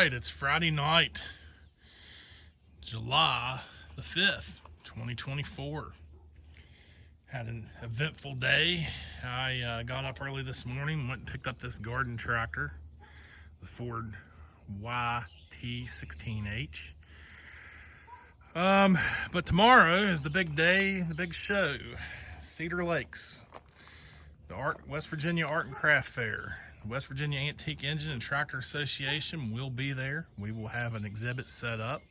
right, it's Friday night, July the 5th, 2024. Had an eventful day. I got up early this morning, went and picked up this garden tractor, the Ford YT16H. But tomorrow is the big day, the big show, Cedar Lakes, the West Virginia Art and Craft Fair. The West Virginia Antique Engine and Tractor Association will be there. We will have an exhibit set up,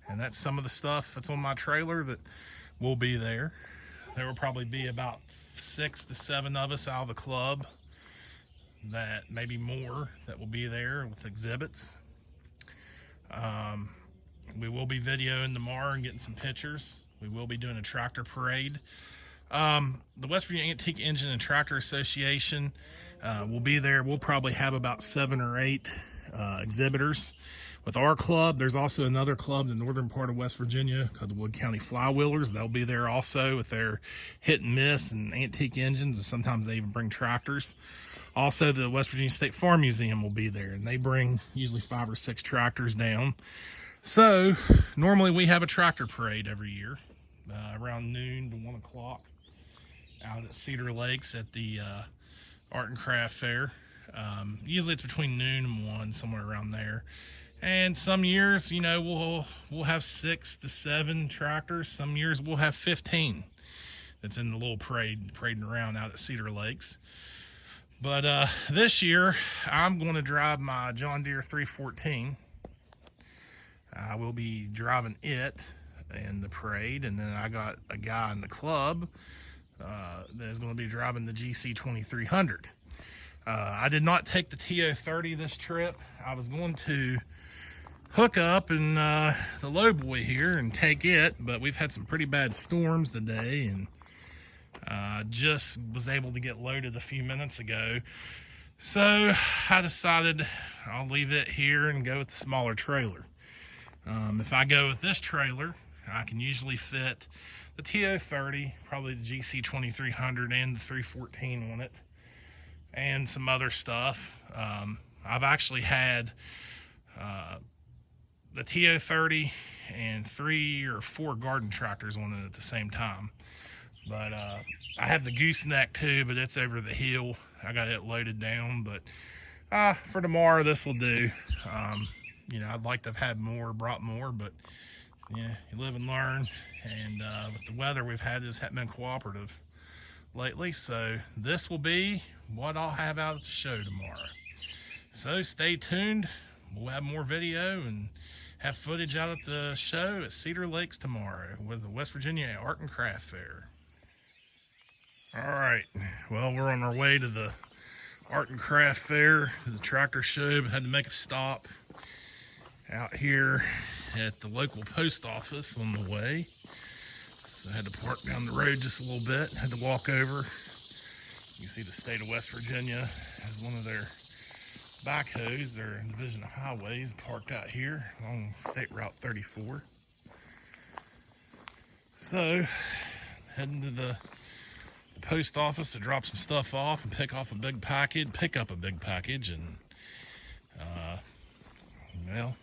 and that's some of the stuff that's on my trailer that will be there. There will probably be about 6 to 7 of us out of the club, that maybe more, that will be there with exhibits. We will be videoing tomorrow and getting some pictures. We will be doing a tractor parade. The West Virginia Antique Engine and Tractor Association will be there. We'll probably have about 7 or 8 exhibitors. With our club, there's also another club in the northern part of West Virginia called the Wood County Flywheelers. They'll be there also with their hit and miss and antique engines, and sometimes they even bring tractors. Also, the West Virginia State Farm Museum will be there, and they bring usually 5 or 6 tractors down. So normally we have a tractor parade every year around noon to 1 o'clock out at Cedar Lakes at the Art and Craft Fair. Usually it's between noon and 1, somewhere around there. And some years, you know, we'll have 6 to 7 tractors. Some years we'll have 15 that's in the little parade, parading around out at Cedar Lakes. But this year I'm going to drive my John Deere 314. I will be driving it in the parade, and then I got a guy in the club that is going to be driving the GC 2300. I did not take the TO30 this trip. I was going to hook up in the lowboy here and take it, but we've had some pretty bad storms today, and just was able to get loaded a few minutes ago. So I decided I'll leave it here and go with the smaller trailer. If I go with this trailer, I can usually fit the TO30, probably the GC 2300 and the 314 on it, and some other stuff. I've actually had the TO30 and 3 or 4 garden tractors on it at the same time. But I have the gooseneck too, but it's over the hill. I got it loaded down, but for tomorrow this will do. You know, I'd like to have had more, brought more, but yeah, you live and learn. And with the weather we've had, this hasn't been cooperative lately. So this will be what I'll have out at the show tomorrow. So stay tuned. We'll have more video and have footage out at the show at Cedar Lakes tomorrow with the West Virginia Art and Craft Fair. All right, well, we're on our way to the Art and Craft Fair, the tractor show, but had to make a stop out here at the local post office on the way. So I had to park down the road just a little bit, had to walk over. You see the state of West Virginia has one of their backhoes, their Division of Highways, parked out here along State Route 34. So heading to the post office to drop some stuff off and pick up a big package, and well,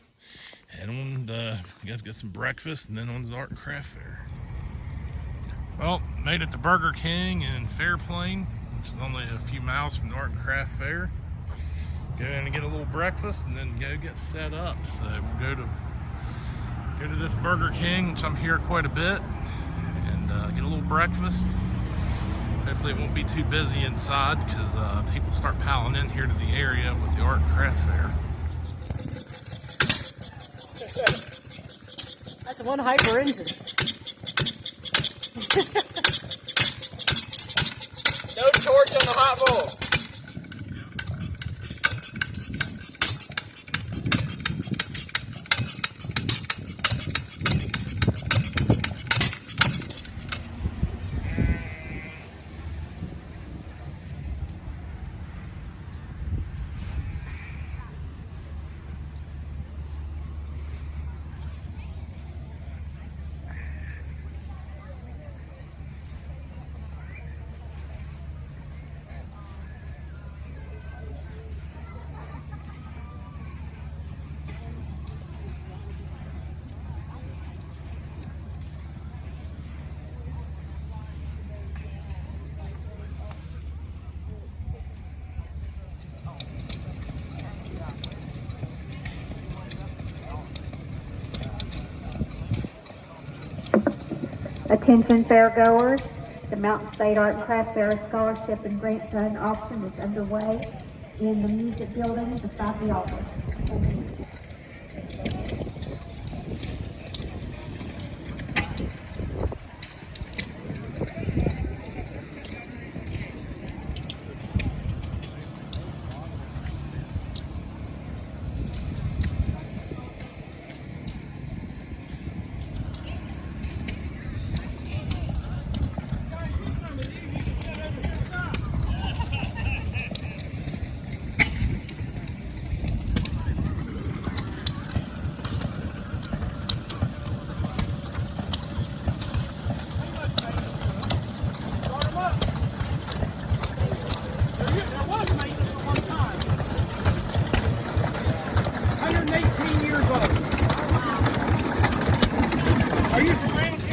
head on to, I guess, get some breakfast and then on to the Art and Craft Fair. Well, made it to Burger King in Fairplain, which is only a few miles from the Art and Craft Fair. Go in and get a little breakfast and then go get set up. So we'll go to this Burger King, which I'm here quite a bit, and get a little breakfast. Hopefully it won't be too busy inside, because people start piling in here to the area with the Art and Craft Fair. That's one hyper engine. No torch on the hot bowl. Attention fairgoers, the Mountain State Art and Craft Fair Scholarship and Grant Fund auction is underway in the music building beside the altar. Thank you.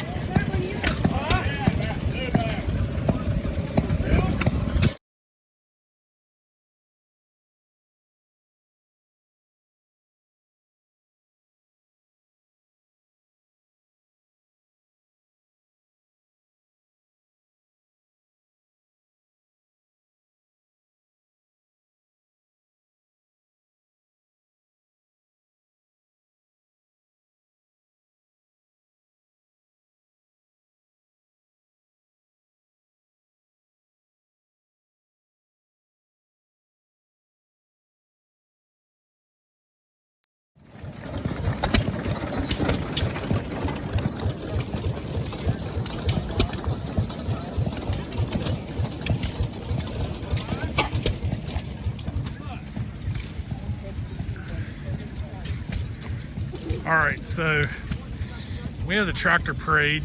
All right, so we had the tractor parade.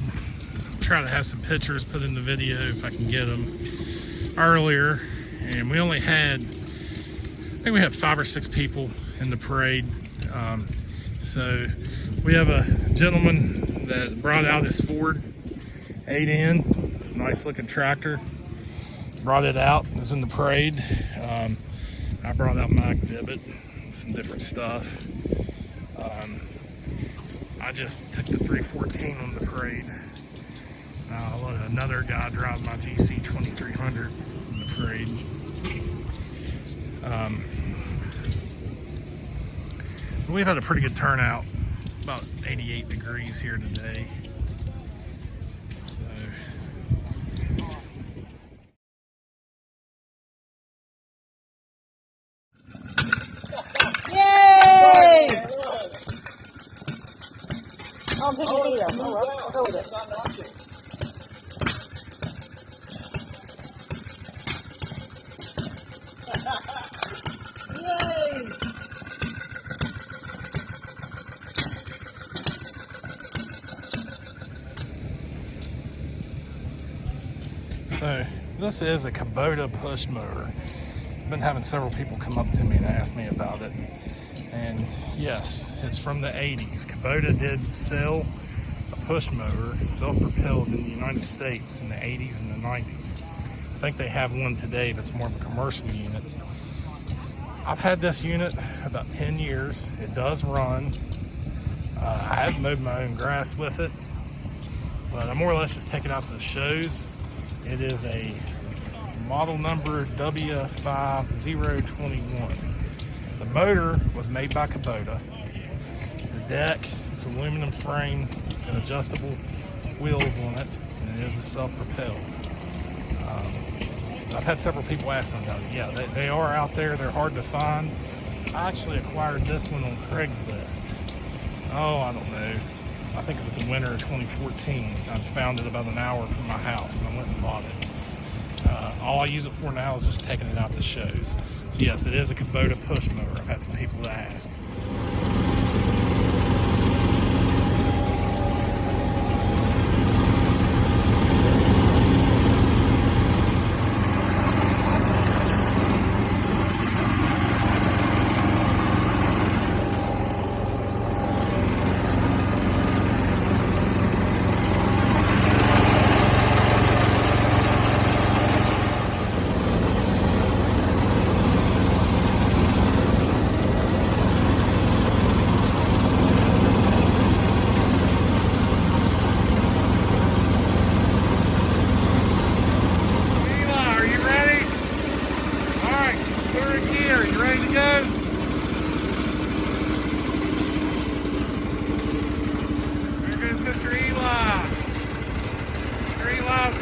Try to have some pictures put in the video if I can get them earlier, and we only had, I think we had 5 or 6 people in the parade. So we have a gentleman that brought out his Ford 8N. It's a nice looking tractor. Brought it out, it was in the parade. I brought out my exhibit, some different stuff. I just took the 314 on the parade. I'll let another guy drive my GC 2300 in the parade. We've had a pretty good turnout. It's about 88 degrees here today. I'll take a video. I'll go with it. Yay! So this is a Kubota push mower. I've been having several people come up to me and ask me about it. And yes, it's from the 80s. Kubota did sell a push mower, self-propelled in the United States in the 80s and the 90s. I think they have one today that's more of a commercial unit. I've had this unit about 10 years. It does run. I have mowed my own grass with it, but I more or less just take it out to the shows. It is a model number W5021. The motor was made by Kubota. The deck, it's aluminum frame, it's got adjustable wheels on it, and it is a self-propelled. I've had several people ask me about it. Yeah, they are out there, they're hard to find. I actually acquired this one on Craigslist. Oh, I don't know. I think it was the winter of 2014. I found it about an hour from my house, and I went and bought it. All I use it for now is just taking it out to shows. So yes, it is a Kubota push mower. I've had some people to ask.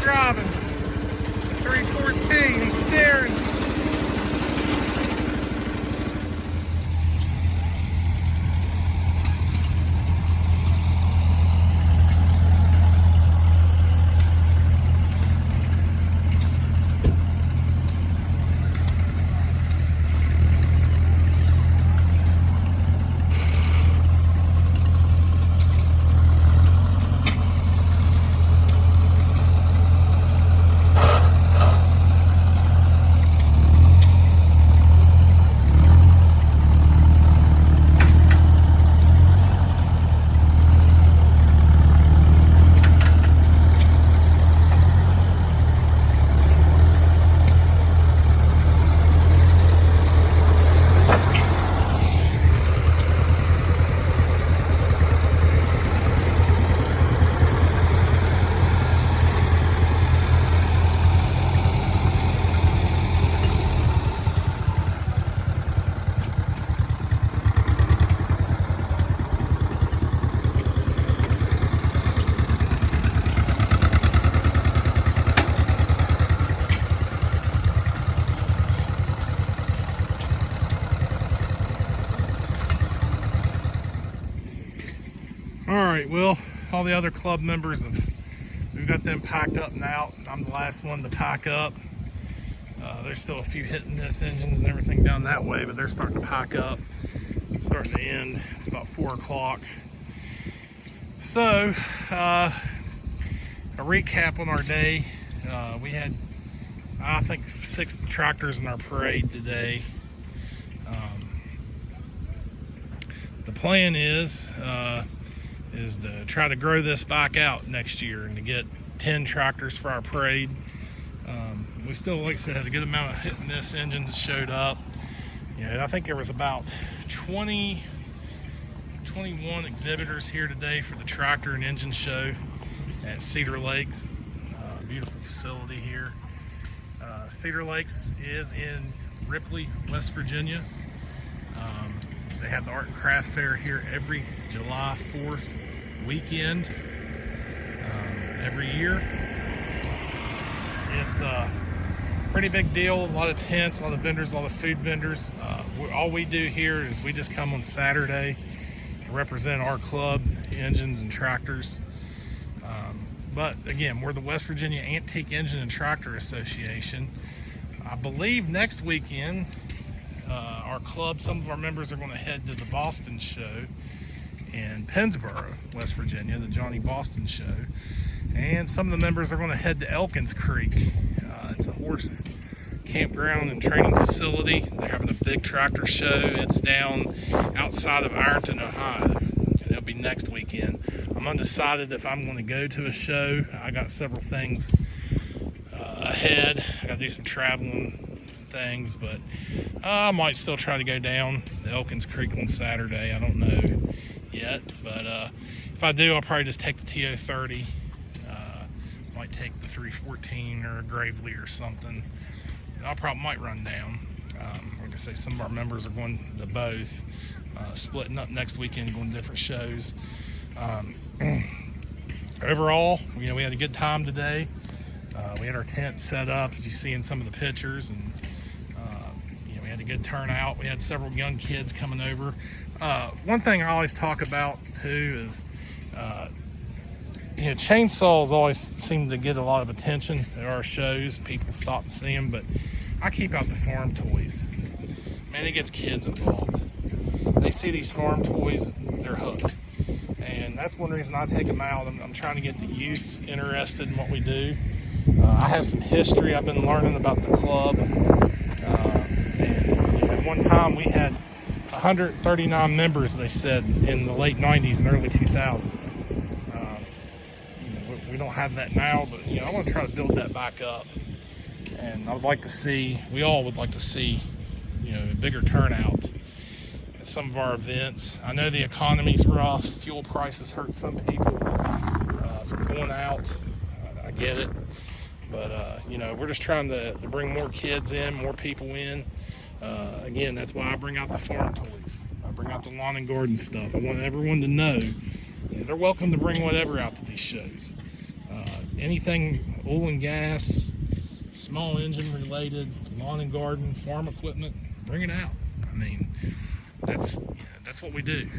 driving. The 314, he's steering. Alright, well, all the other club members we've got them packed up and out. I'm the last one to pack up. There's still a few hitting this engines and everything down that way, but they're starting to pack up. It's starting to end. It's about 4 o'clock. So, a recap on our day. We had, I think, 6 tractors in our parade today. The plan is to try to grow this back out next year and to get 10 tractors for our parade. We still, like I said, had a good amount of hitting this engines showed up. I think there was about 21 exhibitors here today for the tractor and engine show at Cedar Lakes. Beautiful facility here. Cedar Lakes is in Ripley, West Virginia. They have the Art and Craft Fair here every July 4th weekend every year. It's a pretty big deal. A lot of tents, a lot of vendors, a lot of food vendors. All we do here is we just come on Saturday to represent our club, engines and tractors. But again, we're the West Virginia Antique Engine and Tractor Association. I believe next weekend, our club, some of our members are going to head to the Boston show in Pennsboro, West Virginia, the Johnny Boston show. And some of the members are going to head to Elkins Creek. It's a horse campground and training facility. They're having a big tractor show. It's down outside of Ironton, Ohio. And it'll be next weekend. I'm undecided if I'm going to go to a show. I got several things ahead. I got to do some traveling things, but I might still try to go down the Elkins Creek on Saturday. I don't know yet, but if I do, I'll probably just take the TO30. Might take the 314 or a Gravely or something. I probably might run down. Like I say, some of our members are going to both, splitting up next weekend, going to different shows. Overall, we had a good time today. We had our tent set up, as you see in some of the pictures, and we had a good turnout. We had several young kids coming over. One thing I always talk about too is chainsaws always seem to get a lot of attention at our shows. People stop and see them, but I keep out the farm toys. Man, it gets kids involved. They see these farm toys, they're hooked. And that's one reason I take them out. I'm trying to get the youth interested in what we do. I have some history. I've been learning about the club. And at one time we had 139 members, they said, in the late 90s and early 2000s. We don't have that now, but I want to try to build that back up. And I would like to see, we all would like to see, a bigger turnout at some of our events. I know the economy's rough. Fuel prices hurt some people from going out. I get it. But, we're just trying to bring more kids in, more people in. Again, that's why I bring out the farm toys. I bring out the lawn and garden stuff. I want everyone to know they're welcome to bring whatever out to these shows. Anything oil and gas, small engine related, lawn and garden, farm equipment, bring it out. I mean, that's what we do.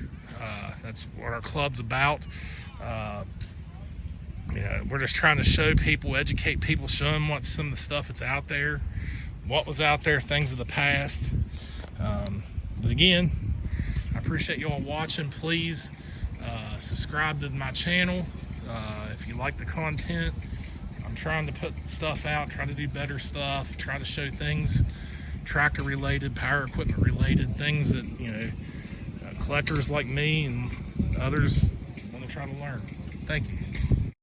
That's what our club's about. We're just trying to show people, educate people, show them what some of the stuff that's out there, what was out there, things of the past. But again, I appreciate you all watching. Please subscribe to my channel if you like the content. I'm trying to put stuff out, try to do better stuff, try to show things tractor related, power equipment related, things that collectors like me and others want to try to learn. Thank you.